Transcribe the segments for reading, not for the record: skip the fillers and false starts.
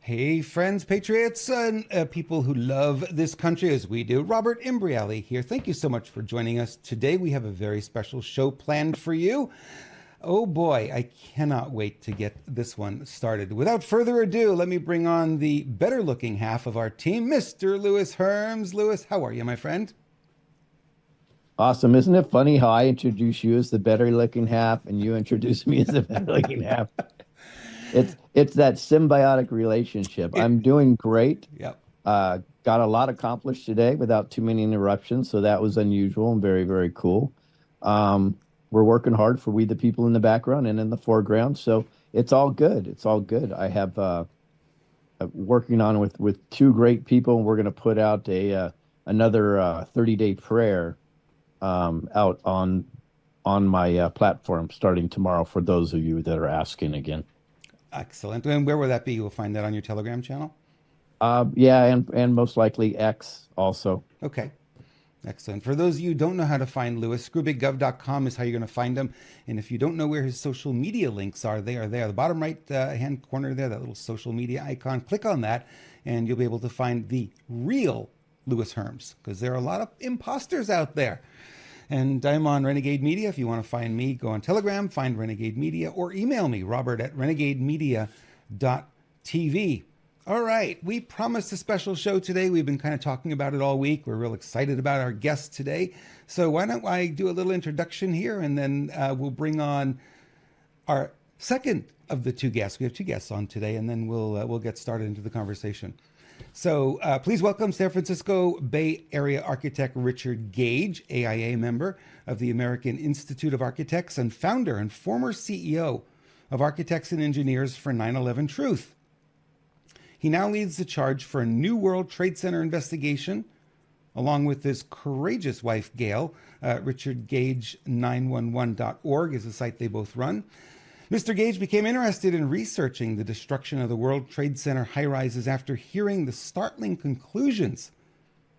Hey, friends, patriots, and people who love this country as we do. Robert Imbriali here. Thank you so much for joining us today. We have a very special show planned for you. Oh boy, I cannot wait to get this one started. Without further ado, let me bring on the better looking half of our team, Mr. Lewis Herms. Lewis, how are you, my friend? Awesome. Isn't it funny how I introduce you as the better looking half and you introduce me as the better looking half? It's that symbiotic relationship. I'm doing great. Yep. Got a lot accomplished today without too many interruptions, so that was unusual and very, very cool. We're working hard for we the people in the background and in the foreground, so it's all good. It's all good. I have working on with two great people, and we're going to put out a another 30-day prayer out on my platform starting tomorrow for those of you that are asking again. Excellent. And where will that be? You'll find that on your Telegram channel? Yeah, and most likely X also. Okay. Excellent. For those of you who don't know how to find Lewis, screwbiggov.com is how you're going to find him. And if you don't know where his social media links are, they are there. The bottom right hand corner there, that little social media icon, click on that and you'll be able to find the real Lewis Herms, because there are a lot of imposters out there. And I'm on Renegade Media. If you want to find me, go on Telegram, find Renegade Media, or email me, robert@renegademedia.tv. All right, we promised a special show today. We've been kind of talking about it all week. We're real excited about our guest today. So why don't I do a little introduction here, and then we'll bring on our second of the two guests. We have two guests on today, and then we'll get started into the conversation. So please welcome San Francisco Bay Area architect Richard Gage, AIA member of the American Institute of Architects and founder and former CEO of Architects and Engineers for 9/11 Truth. He now leads the charge for a new World Trade Center investigation, along with his courageous wife, Gail. RichardGage911.org is the site they both run. Mr. Gage became interested in researching the destruction of the World Trade Center high-rises after hearing the startling conclusions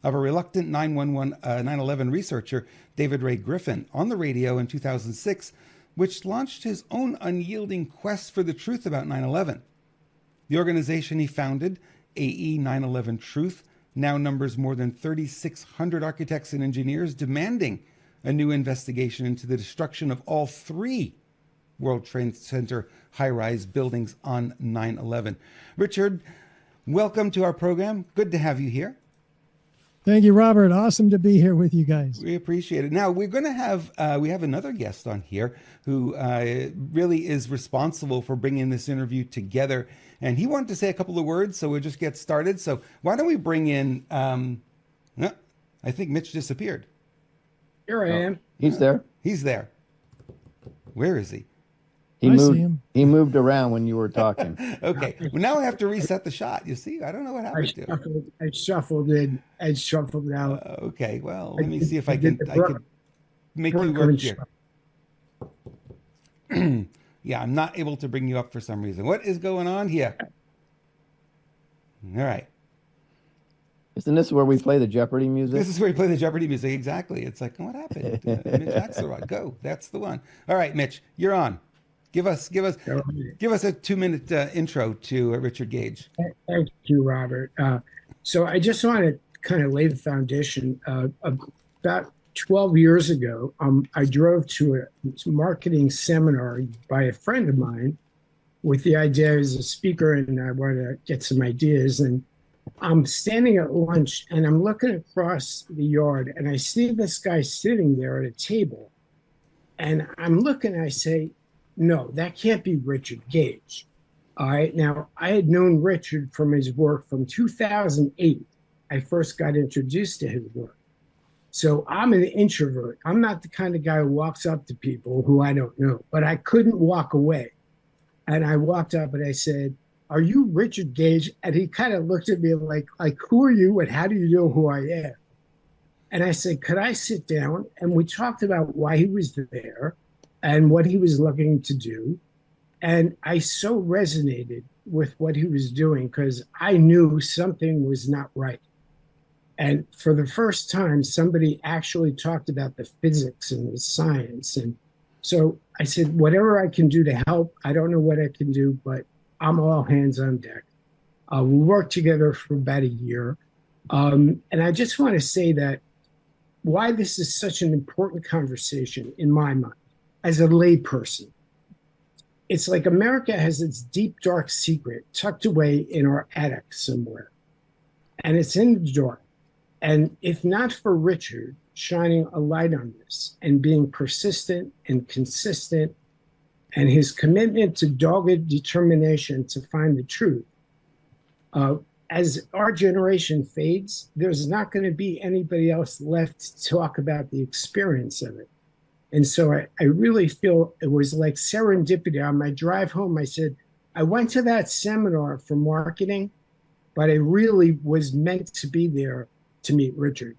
of a reluctant 9/11 researcher, David Ray Griffin, on the radio in 2006, which launched his own unyielding quest for the truth about 9/11. The organization he founded, AE 9/11 Truth, now numbers more than 3,600 architects and engineers demanding a new investigation into the destruction of all three World Trade Center high-rise buildings on 9/11. Richard, welcome to our program. Good to have you here. Thank you, Robert. Awesome to be here with you guys. We appreciate it. Now, we're going to have, we have another guest on here who really is responsible for bringing this interview together. And he wanted to say a couple of words, so we'll just get started. So why don't we bring in, no, I think Mitch disappeared. Here I am. He's there. He's there. Where is he? He I moved. see him. He moved around when you were talking. Okay. Well, now I have to reset the shot. You see, I don't know what happened to him. I shuffled in and shuffled out. Okay. Well, let me see if I can make you work here. Yeah, I'm not able to bring you up for some reason. What is going on here? All right. Isn't this where we play the Jeopardy music? This is where we play the Jeopardy music. Exactly. It's like, what happened? Mitch Axelrod, go. That's the one. All right, Mitch, you're on. Give us a 2-minute intro to Richard Gage. Thank you, Robert. So I just want to kind of lay the foundation. About 12 years ago, I drove to a marketing seminar by a friend of mine with the idea as a speaker, and I want to get some ideas. And I'm standing at lunch, and I'm looking across the yard, and I see this guy sitting there at a table. And I'm looking, I say, no, that can't be Richard Gage. All right. Now, I had known Richard from his work from 2008. I first got introduced to his work. So I'm an introvert. I'm not the kind of guy who walks up to people who I don't know, but I couldn't walk away. And I walked up and I said, "Are you Richard Gage?" And he kind of looked at me like, who are you and how do you know who I am? And I said, "Could I sit down?" And we talked about why he was there and what he was looking to do. And I so resonated with what he was doing because I knew something was not right. And for the first time, somebody actually talked about the physics and the science. And so I said, whatever I can do to help, I don't know what I can do, but I'm all hands on deck. We worked together for about a year. And I just want to say that why this is such an important conversation in my mind as a layperson. It's like America has its deep, dark secret tucked away in our attic somewhere. And it's in the dark. And if not for Richard shining a light on this and being persistent and consistent and his commitment to dogged determination to find the truth, as our generation fades, there's not going to be anybody else left to talk about the experience of it. And so I really feel it was like serendipity. On my drive home, I said, I went to that seminar for marketing, but I really was meant to be there to meet Richard.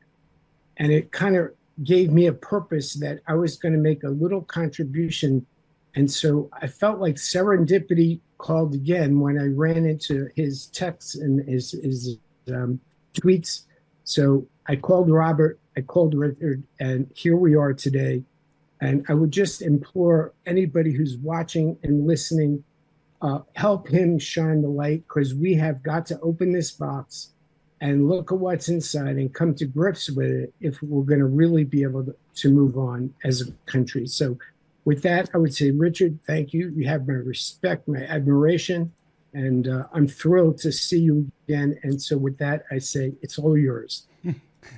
And it kind of gave me a purpose that I was going to make a little contribution. And so I felt like serendipity called again when I ran into his texts and his tweets. So I called Robert, I called Richard, and here we are today. And I would just implore anybody who's watching and listening, help him shine the light, because we have got to open this box and look at what's inside and come to grips with it if we're going to really be able to move on as a country. So with that, I would say, Richard, thank you. You have my respect, my admiration, and I'm thrilled to see you again. And so with that, I say it's all yours.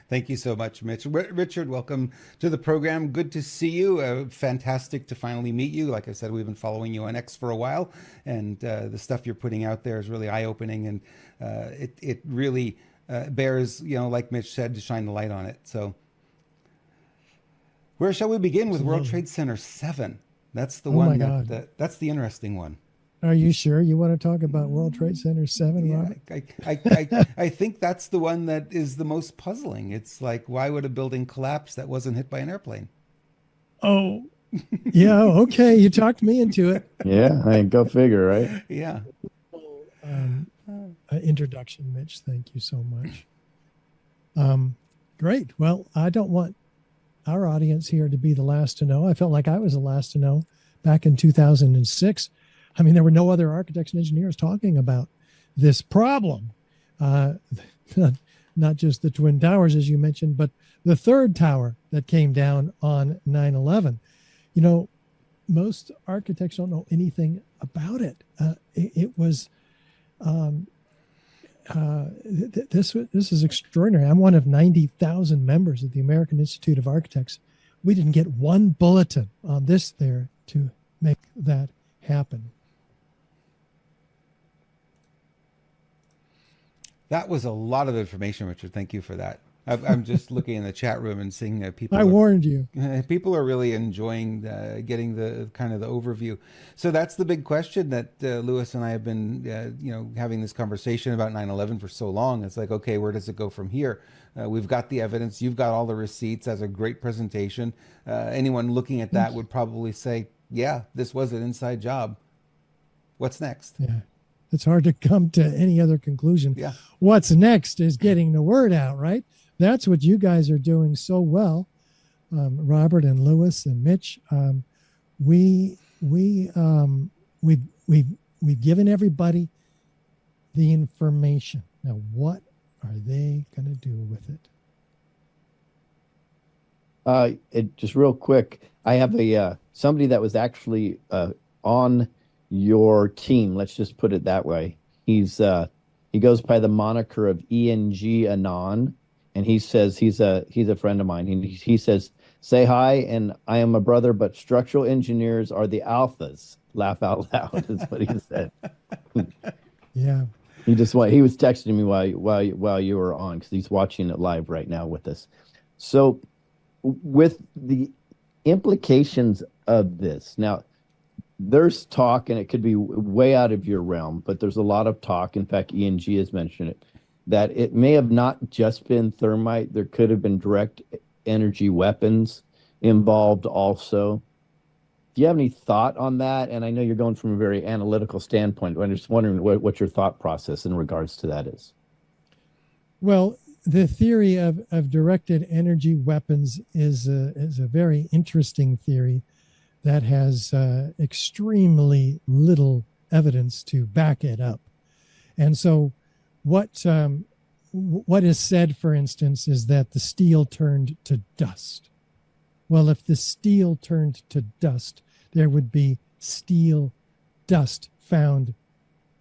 Thank you so much, Mitch. Richard, welcome to the program. Good to see you. Fantastic to finally meet you. Like I said, we've been following you on X for a while, and the stuff you're putting out there is really eye-opening, and it really bears, like Mitch said, to shine the light on it. So where shall we begin with World Trade Center 7? That's the one that's the interesting one. Are you sure you want to talk about World Trade Center 7, yeah, Robert? I think that's the one that is the most puzzling. It's like, why would a building collapse that wasn't hit by an airplane? Oh, yeah. Okay. You talked me into it. Yeah, I go figure, right? Yeah. Introduction, Mitch. Thank you so much. Great. Well, I don't want our audience here to be the last to know. I felt like I was the last to know back in 2006. I mean, there were no other architects and engineers talking about this problem. Not just the Twin Towers, as you mentioned, but the third tower that came down on 9/11. Most architects don't know anything about it. This is extraordinary. I'm one of 90,000 members of the American Institute of Architects. We didn't get one bulletin on this there to make that happen. That was a lot of information, Richard. Thank you for that. I'm just looking in the chat room and seeing people. I warned you. People are really enjoying getting the kind of the overview. So that's the big question that Lewis and I have been, having this conversation about 9/11 for so long. It's like, okay, where does it go from here? We've got the evidence. You've got all the receipts. As a great presentation. Anyone looking at that would probably say, yeah, this was an inside job. What's next? Yeah. It's hard to come to any other conclusion. Yeah. What's next is getting the word out, right? That's what you guys are doing so well, Robert and Lewis and Mitch. We've given everybody the information. Now, what are they going to do with it? Just real quick, I have somebody that was actually on your team. Let's just put it that way. He goes by the moniker of ENG Anon, and he says he's a friend of mine. He says, "Say hi, and I am a brother, but structural engineers are the alphas." Laugh out loud is what he said. Yeah. He was texting me while you were on, because he's watching it live right now with us. So, with the implications of this now. There's talk, and it could be way out of your realm, but there's a lot of talk. In fact, ENG has mentioned it, that it may have not just been thermite. There could have been direct energy weapons involved also. Do you have any thought on that? And I know you're going from a very analytical standpoint, but I'm just wondering what your thought process in regards to that is. Well, the theory of directed energy weapons is a very interesting theory that has extremely little evidence to back it up. And so what is said, for instance, is that the steel turned to dust. Well, if the steel turned to dust, there would be steel dust found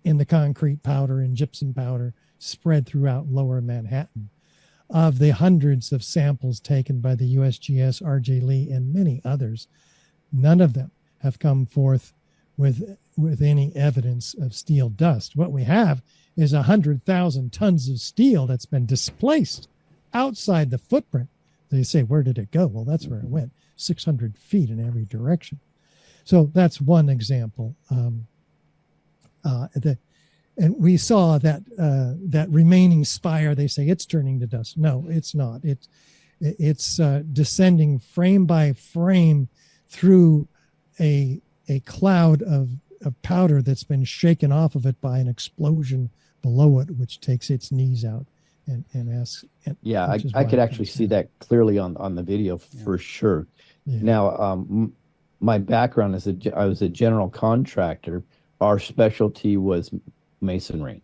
in the concrete powder and gypsum powder spread throughout lower Manhattan. Of the hundreds of samples taken by the USGS, RJ Lee, and many others, none of them have come forth with any evidence of steel dust. What we have is 100,000 tons of steel that's been displaced outside the footprint. They say, where did it go? Well, that's where it went, 600 feet in every direction. So that's one example. And we saw that that remaining spire. They say it's turning to dust. No, it's not. It's descending frame by frame through a cloud of powder that's been shaken off of it by an explosion below it, which takes its knees out and asks. Yeah, I could actually see that clearly on the video for sure. Yeah. Now, my background is I was a general contractor. Our specialty was masonry,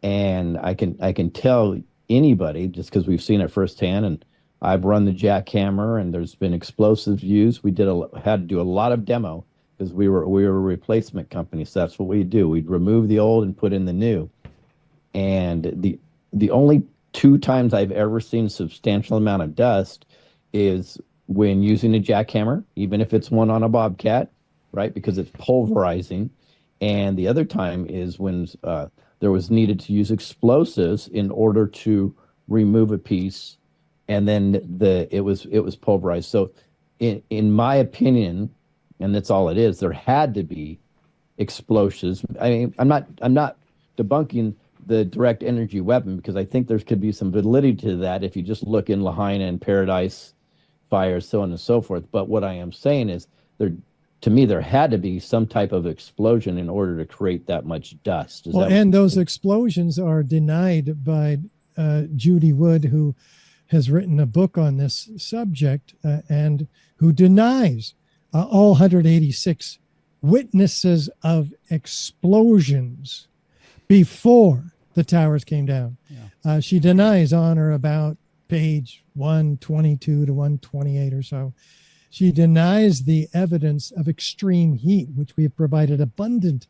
and I can tell anybody, just because we've seen it firsthand, and I've run the jackhammer, and there's been explosives used. We had to do a lot of demo because we were a replacement company, so that's what we do. We'd remove the old and put in the new. And the only 2 times I've ever seen substantial amount of dust is when using a jackhammer, even if it's one on a bobcat, right? Because it's pulverizing. And the other time is when there was needed to use explosives in order to remove a piece, and then it was pulverized. So in my opinion, and that's all it is, there had to be explosives. I mean, I'm not debunking the direct energy weapon, because I think there could be some validity to that if you just look in Lahaina and Paradise fires, so on and so forth. But what I am saying is to me, there had to be some type of explosion in order to create that much dust. And those explosions are denied by Judy Wood, who has written a book on this subject and who denies all 186 witnesses of explosions before the towers came down. Yeah. She denies on or about page 122 to 128 or so. She denies the evidence of extreme heat, which we have provided abundant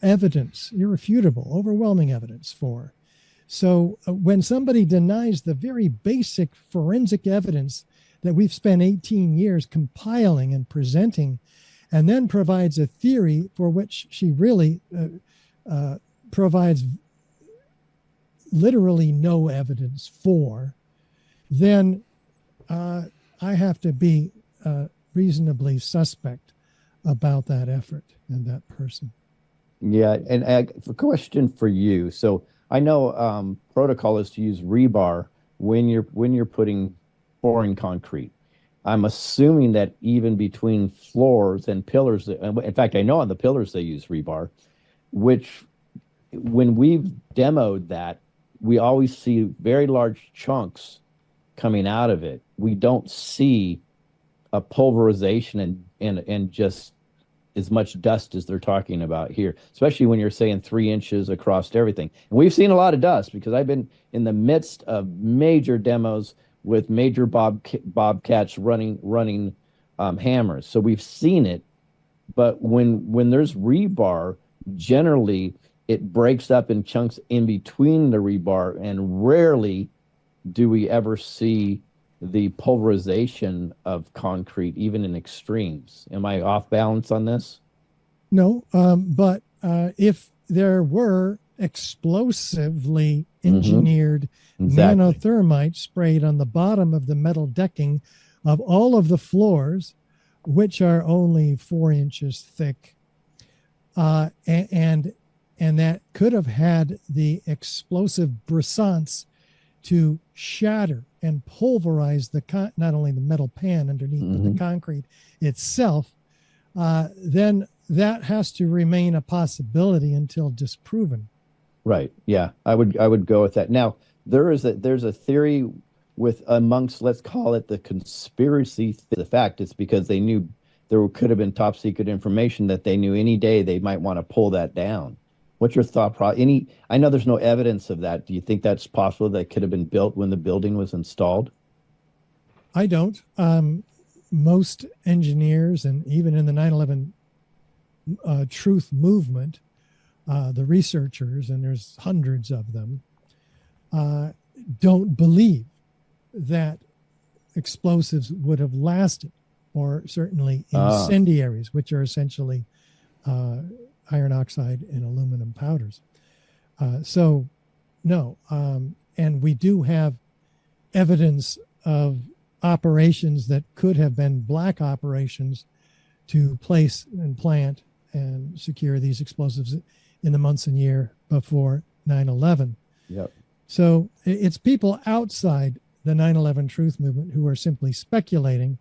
evidence, irrefutable, overwhelming evidence for. So when somebody denies the very basic forensic evidence that we've spent 18 years compiling and presenting, and then provides a theory for which she really provides literally no evidence for, then I have to be reasonably suspect about that effort and that person. Yeah, and a question for you. So I know protocol is to use rebar when you're pouring concrete. I'm assuming that even between floors and pillars, in fact, I know on the pillars they use rebar, which when we've demoed that, we always see very large chunks coming out of it. We don't see a pulverization and just as much dust as they're talking about here, especially when you're saying 3 inches across everything. And we've seen a lot of dust because I've been in the midst of major demos with major bobcats running hammers. So we've seen it, but when there's rebar, generally it breaks up in chunks in between the rebar, and rarely do we ever see the pulverization of concrete, even in extremes. Am I off balance on this? No, but if there were explosively engineered nanothermite sprayed on the bottom of the metal decking of all of the floors, which are only 4 inches thick, and that could have had the explosive brisance to shatter and pulverize not only the metal pan underneath, but the concrete itself, then that has to remain a possibility until disproven. Right. Yeah, I would go with that. Now, there's a theory with amongst, let's call it the conspiracy. The fact it's because they knew there could have been top secret information that they knew any day they might want to pull that down. What's your thought process? I know there's no evidence of that. Do you think that's possible that could have been built when the building was installed? I don't. Most engineers, and even in the 9/11 truth movement, the researchers, and there's hundreds of them, don't believe that explosives would have lasted, or certainly incendiaries, which are essentially iron oxide and aluminum powders. So, no. And we do have evidence of operations that could have been black operations to place and plant and secure these explosives in the months and year before 9/11. Yep. So it's people outside the 9/11 truth movement who are simply speculating.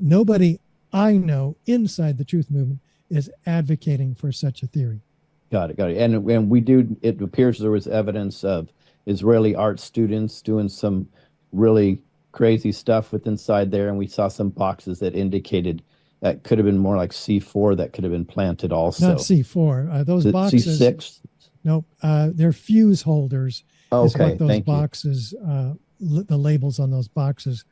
Nobody I know inside the truth movement is advocating for such a theory. Got it. And we do, it appears there was evidence of Israeli art students doing some really crazy stuff with inside there, and we saw some boxes that indicated that could have been more like C4 that could have been planted also. Not C4. Those boxes. C6? Nope. They're fuse holders. Okay, is what those thank boxes, the labels on those boxes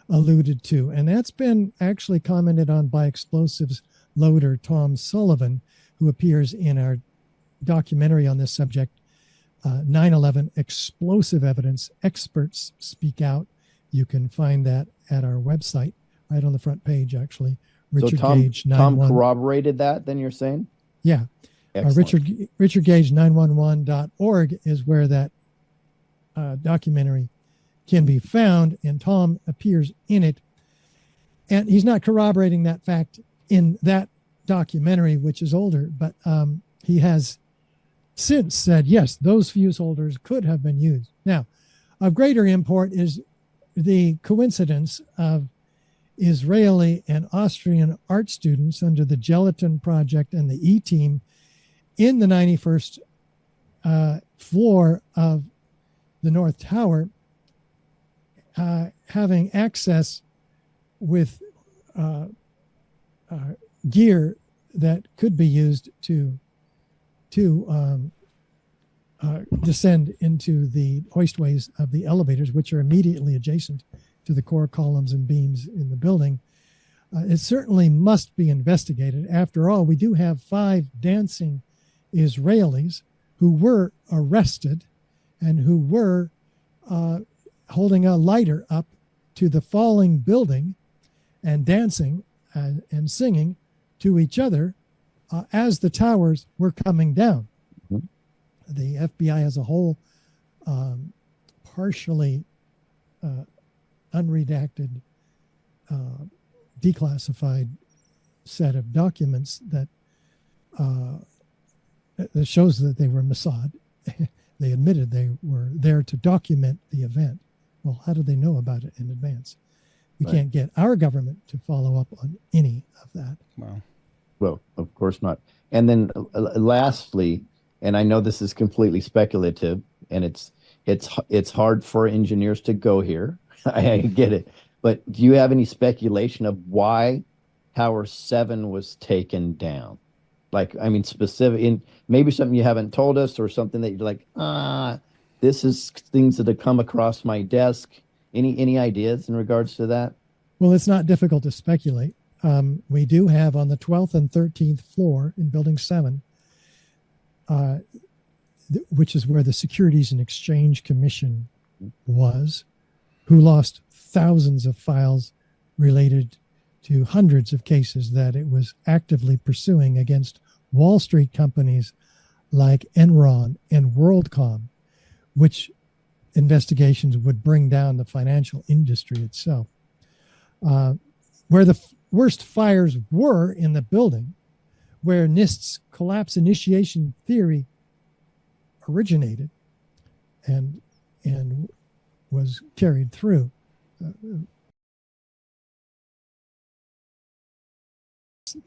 alluded to. And that's been actually commented on by explosives loader Tom Sullivan, who appears in our documentary on this subject, 9/11 Explosive Evidence, Experts Speak Out. You can find that at our website, right on the front page, actually. Richard Gage, Tom corroborated that, then you're saying? Yeah. Richard Gage 911.org is where that documentary can be found, and Tom appears in it. And he's not corroborating that fact in that documentary, which is older, but he has since said, yes, those fuse holders could have been used. Now, of greater import is the coincidence of Israeli and Austrian art students under the Gelatin Project and the E-Team in the 91st floor of the North Tower, having access with gear that could be used to descend into the hoistways of the elevators, which are immediately adjacent to the core columns and beams in the building. It certainly must be investigated. After all, we do have 5 dancing Israelis who were arrested and who were holding a lighter up to the falling building and dancing and singing to each other as the towers were coming down. Mm-hmm. The FBI has a whole partially unredacted, declassified set of documents that shows that they were Mossad. They admitted they were there to document the event. Well, how do they know about it in advance? We can't get our government to follow up on any of that. Wow. Well, of course not. And then lastly, and I know this is completely speculative, and it's hard for engineers to go here. I get it. But do you have any speculation of why Tower 7 was taken down? Like, I mean, specific, in maybe something you haven't told us, or something that you're like, this is things that have come across my desk. Any ideas in regards to that? Well, it's not difficult to speculate. We do have on the 12th and 13th floor in Building 7, which is where the Securities and Exchange Commission was, who lost thousands of files related to hundreds of cases that it was actively pursuing against Wall Street companies like Enron and WorldCom, which investigations would bring down the financial industry itself. Where the worst fires were in the building, where NIST's collapse initiation theory originated and was carried through.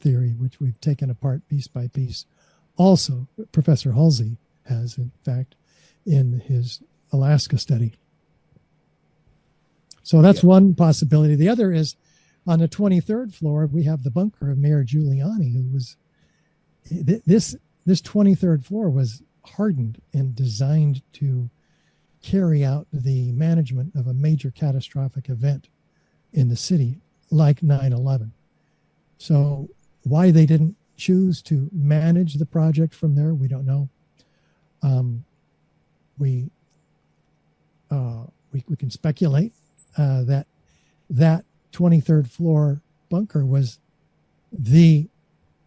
Theory, which we've taken apart piece by piece. Also, Professor Halsey has, in fact, in his Alaska study. So that's one possibility. The other is on the 23rd floor, we have the bunker of Mayor Giuliani, who was, this this 23rd floor was hardened and designed to carry out the management of a major catastrophic event in the city like 9/11. So why they didn't choose to manage the project from there, we don't know. We can speculate that 23rd floor bunker was the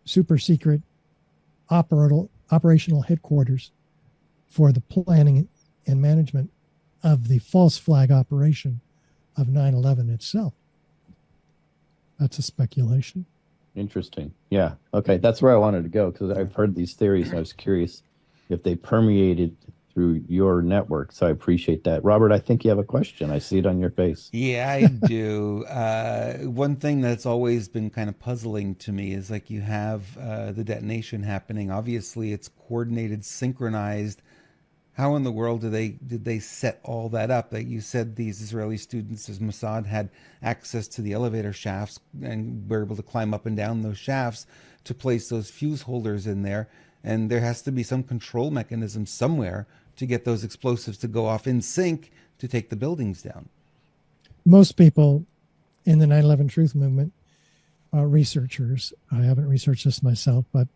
super secret operational headquarters for the planning and management of the false flag operation of 9/11 itself. That's a speculation. Interesting. Yeah. Okay. That's where I wanted to go, because I've heard these theories and I was curious if they permeated through your network. So I appreciate that. Robert, I think you have a question. I see it on your face. Yeah, I do. One thing that's always been kind of puzzling to me is like you have the detonation happening. Obviously, it's coordinated, synchronized. How in the world did they set all that up? Like you said, these Israeli students, as Mossad, had access to the elevator shafts and were able to climb up and down those shafts to place those fuse holders in there. And there has to be some control mechanism somewhere to get those explosives to go off in sync to take the buildings down. Most people in the 9/11 Truth Movement, researchers, I haven't researched this myself, but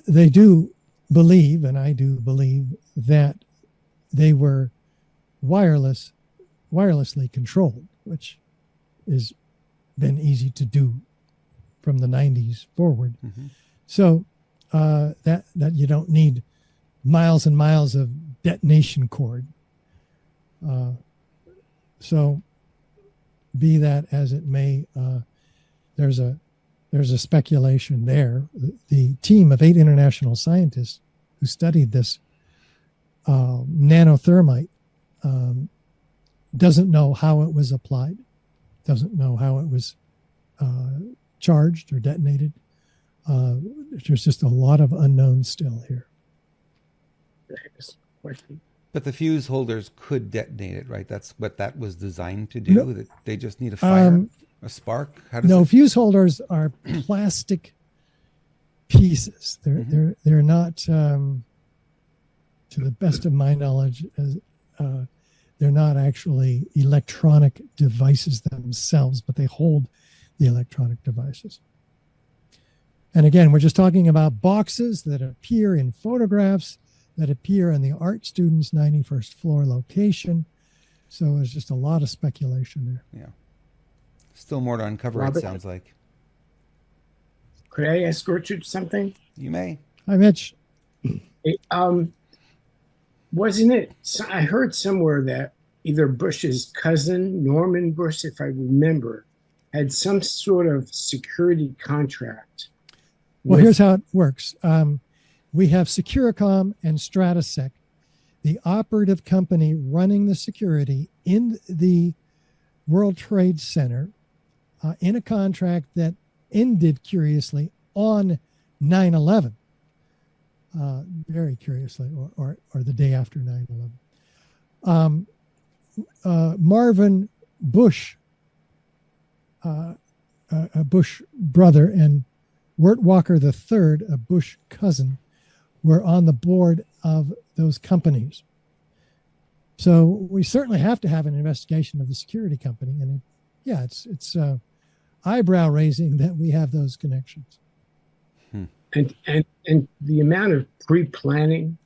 they do believe, and I do believe, that they were wirelessly controlled, which has been easy to do from the 90s forward. Mm-hmm. So that you don't need miles and miles of detonation cord. So be that as it may, there's a speculation there. The team of 8 international scientists who studied this nanothermite doesn't know how it was applied, doesn't know how it was charged or detonated. There's just a lot of unknowns still here. But the fuse holders could detonate it, right? That's what that was designed to do. No, that they just need a fire, a spark. How does it... fuse holders are plastic pieces. They're not, to the best of my knowledge, they're not actually electronic devices themselves, but they hold the electronic devices. And again, we're just talking about boxes that appear in photographs, that appear in the art student's 91st floor location. So there's just a lot of speculation there. Yeah. Still more to uncover, Robert, it sounds like. Could I ask Richard something? You may. Hi, Mitch. Wasn't it, I heard somewhere that either Bush's cousin, Norman Bush, if I remember, had some sort of security contract. Well, here's how it works. We have Securicom and Stratosec, the operative company running the security in the World Trade Center, in a contract that ended, curiously, on 9/11, very curiously, or the day after 9/11. Marvin Bush, a Bush brother, and Wirt Walker III, a Bush cousin, were on the board of those companies. So we certainly have to have an investigation of the security company. And it's eyebrow raising that we have those connections. And the amount of pre-planning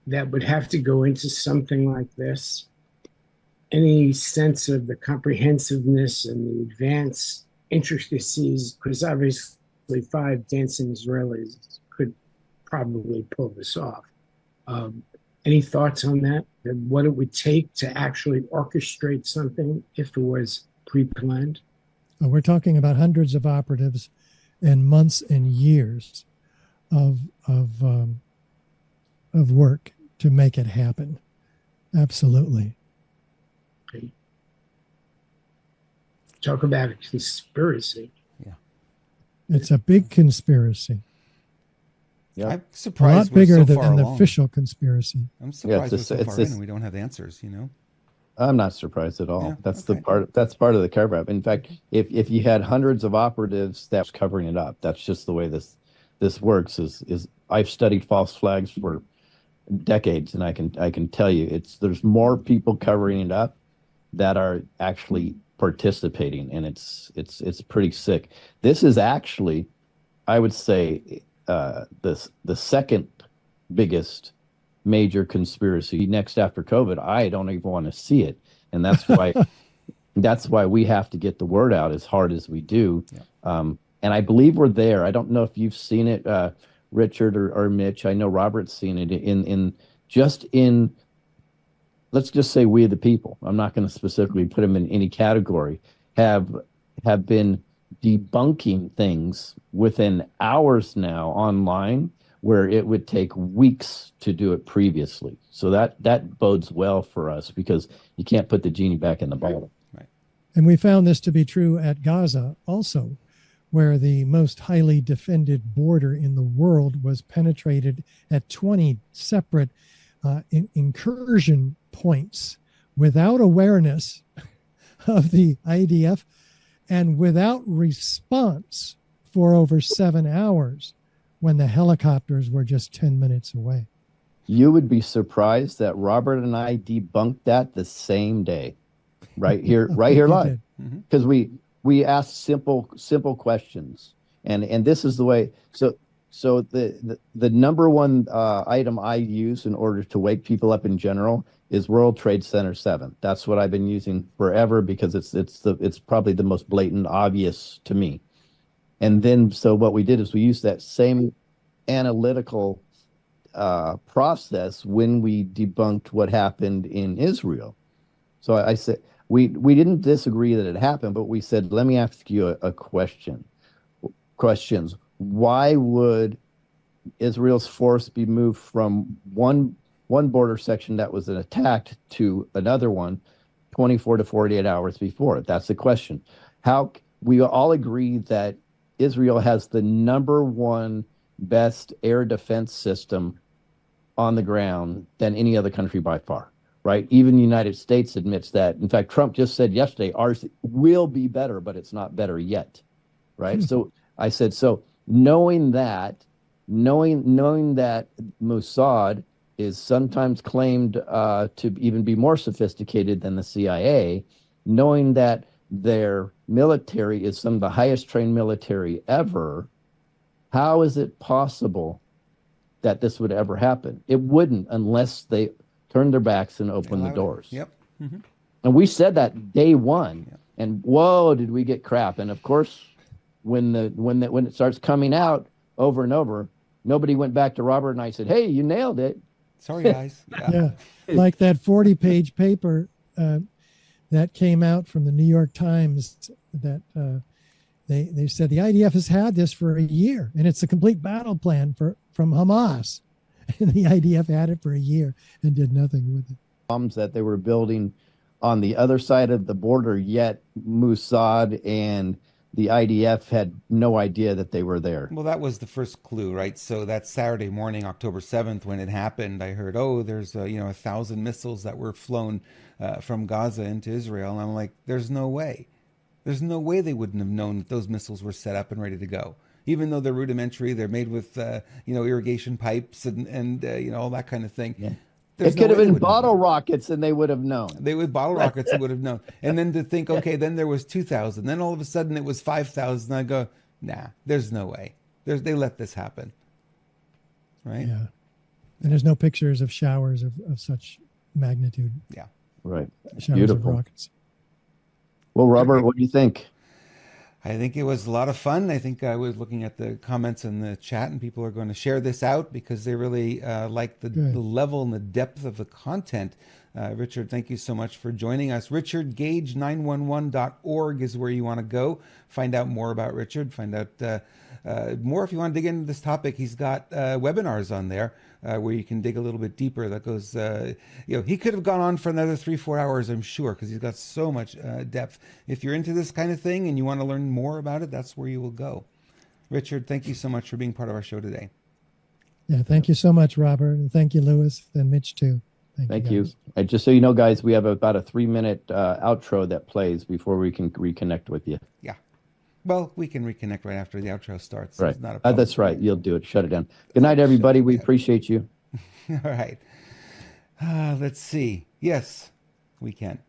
that would have to go into something like this, any sense of the comprehensiveness and the advanced intricacies, because obviously 5 dancing Israelis could probably pull this off. Any thoughts on that? What it would take to actually orchestrate something if it was pre-planned? We're talking about hundreds of operatives and months and years of work to make it happen. Absolutely. Okay. Talk about a conspiracy. Yeah, it's a big conspiracy. Yeah, I'm surprised. A lot bigger than the official conspiracy. I'm surprised we're so far in and we don't have answers. I'm not surprised at all. Yeah, that's part of the cover up. In fact, if you had hundreds of operatives that's covering it up, that's just the way this works. Is I've studied false flags for decades, and I can tell you there's more people covering it up that are actually participating, and it's pretty sick. This is actually, I would say, the second biggest major conspiracy next after COVID. I don't even want to see it, and that's why we have to get the word out as hard as we do. Yeah. And I believe we're there. I don't know if you've seen it, Richard or Mitch. I know Robert's seen it in let's just say we the people. I'm not going to specifically put them in any category. Have been debunking things within hours now online, where it would take weeks to do it previously. So that bodes well for us, because you can't put the genie back in the bottle. Right. And we found this to be true at Gaza also, where the most highly defended border in the world was penetrated at 20 separate incursion points without awareness of the IDF and without response for over 7 hours, when the helicopters were just 10 minutes away. You would be surprised that Robert and I debunked that the same day, right here live, because we asked simple questions, and this is the way. So the number one item I use in order to wake people up in general is World Trade Center 7. That's what I've been using forever, because it's probably the most blatant, obvious to me. And then, so what we did is we used that same analytical process when we debunked what happened in Israel. So I said, we didn't disagree that it happened, but we said, let me ask you a question. Questions. Why would Israel's force be moved from one border section that was attacked to another one 24 to 48 hours before? That's the question. How we all agree that Israel has the number one best air defense system on the ground than any other country by far, right? Even the United States admits that. In fact, Trump just said yesterday, ours will be better, but it's not better yet, right? So I said, so knowing that Mossad is sometimes claimed to even be more sophisticated than the CIA, knowing that their military is some of the highest trained military ever, how is it possible that this would ever happen? It wouldn't, unless they turned their backs and opened the doors. Yep. Mm-hmm. And we said that day one. Yep. And whoa, did we get crap? And of course, when it starts coming out over and over, nobody went back to Robert and I said, "Hey, you nailed it." Sorry, guys. Yeah, like that 40-page paper that came out from the New York Times that they said the IDF has had this for a year, and it's a complete battle plan from Hamas. And the IDF had it for a year and did nothing with it. Bombs that they were building on the other side of the border, yet Mossad and the IDF had no idea that they were there. Well, that was the first clue, right? So that Saturday morning, October 7th, when it happened, I heard, there's 1,000 missiles that were flown from Gaza into Israel. And I'm like, there's no way. There's no way they wouldn't have known that those missiles were set up and ready to go. Even though they're rudimentary, they're made with, irrigation pipes and all that kind of thing. Yeah. It could have been bottle rockets and they would have known. They would bottle rockets and would have known. And then to think, okay, then there was 2,000. Then all of a sudden it was 5,000. I go, nah, there's no way. They let this happen. Right? Yeah. And there's no pictures of showers of such magnitude. Yeah. Right. Showers Beautiful. of rockets. Well, Robert, what do you think? I think it was a lot of fun. I think I was looking at the comments in the chat, and people are going to share this out because they really like the level and the depth of the content. Richard, thank you so much for joining us. Richard, Gage911.org is where you want to go. Find out more about Richard. Find out more if you want to dig into this topic. He's got webinars on there where you can dig a little bit deeper. That goes, he could have gone on for another 3-4 hours, I'm sure, because he's got so much depth. If you're into this kind of thing and you want to learn more about it, that's where you will go. Richard, thank you so much for being part of our show today. Yeah, thank you so much, Robert. And thank you, Lewis, and Mitch, too. Thank you. And just so you know, guys, we have about a 3-minute outro that plays before we can reconnect with you. Yeah. Well, we can reconnect right after the outro starts. Right. It's not a problem. That's right. You'll do it. Shut it down. Good night, everybody. We appreciate you. All right. Let's see. Yes, we can.